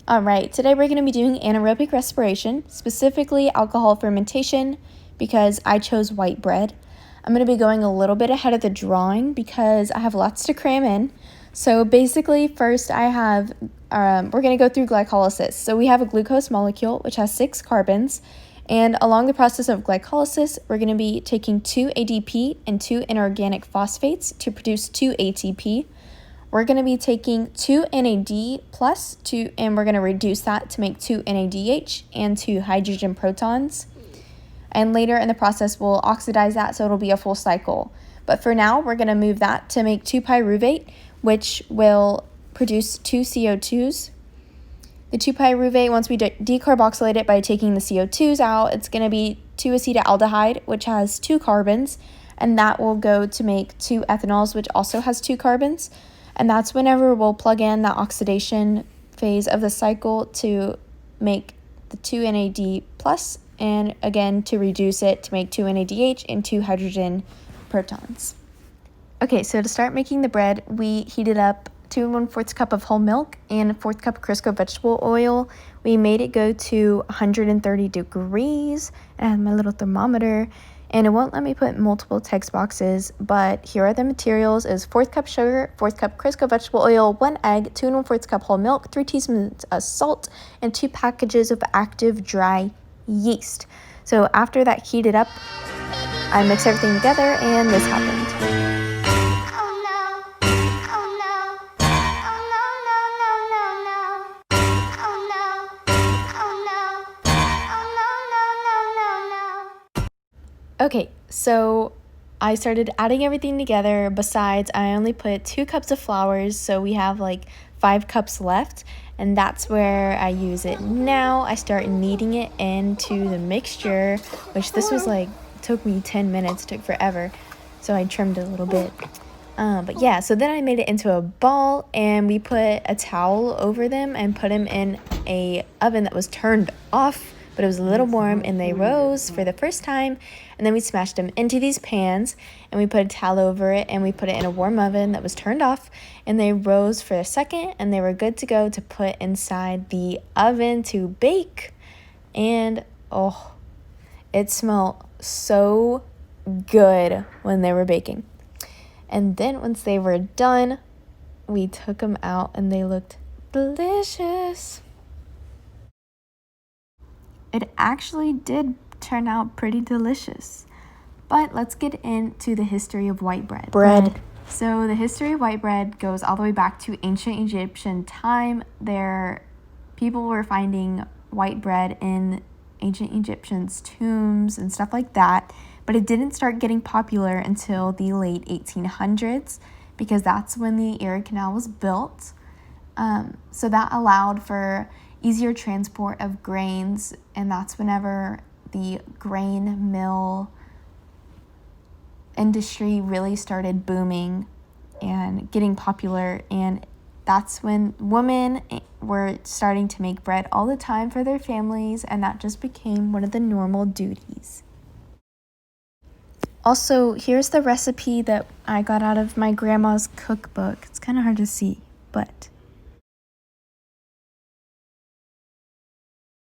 Alright, today we're going to be doing anaerobic respiration, specifically alcohol fermentation, because I chose white bread. I'm going to be going a little bit ahead of the drawing because I have lots to cram in. So basically, first we're going to go through glycolysis. So we have a glucose molecule, which has 6 carbons, and along the process of glycolysis, we're going to be taking 2 ADP and 2 inorganic phosphates to produce 2 ATP. We're going to be taking 2 NAD plus 2, and we're going to reduce that to make 2 NADH and 2 hydrogen protons. And later in the process, we'll oxidize that so it'll be a full cycle. But for now, we're going to move that to make 2 pyruvate, which will produce 2 CO2s. The 2 pyruvate, once we decarboxylate it by taking the CO2s out, it's going to be 2 acetaldehyde, which has 2 carbons, and that will go to make 2 ethanols, which also has 2 carbons. And that's whenever we'll plug in the oxidation phase of the cycle to make the 2 NAD plus, and again to reduce it to make 2 NADH and 2 hydrogen protons. Okay, so to start making the bread, we heated up 2 1/4 cup of whole milk and 1/4 cup of Crisco vegetable oil. We made it go to 130 degrees, and I have my little thermometer. And it won't let me put multiple text boxes, but here are the materials: is 1/4 cup sugar, 1/4 cup Crisco vegetable oil, 1 egg, 2 1/4 cup whole milk, 3 teaspoons of salt, and 2 packages of active dry yeast. So after that heated up, I mixed everything together and this happened. Okay, so I started adding everything together. Besides, I only put 2 cups of flour, so we have like 5 cups left, and that's where I use it. Now I start kneading it into the mixture, which this was like, took me 10 minutes, took forever, so I trimmed it a little bit. But yeah, so then I made it into a ball, and we put a towel over them and put them in a oven that was turned off, but it was a little warm, and they rose for the first time. And then we smashed them into these pans, and we put a towel over it, and we put it in a warm oven that was turned off, and they rose for a second, and they were good to go to put inside the oven to bake. And oh, it smelled so good when they were baking. And then once they were done, we took them out, and they looked delicious. It actually did turn out pretty delicious. But let's get into the history of white bread. So the history of white bread goes all the way back to ancient Egyptian time. People were finding white bread in ancient Egyptians' tombs and stuff like that. But it didn't start getting popular until the late 1800s, because that's when the Erie Canal was built. So that allowed for easier transport of grains, and that's whenever the grain mill industry really started booming and getting popular, and that's when women were starting to make bread all the time for their families, and that just became one of the normal duties. Also, here's the recipe that I got out of my grandma's cookbook. It's kind of hard to see, but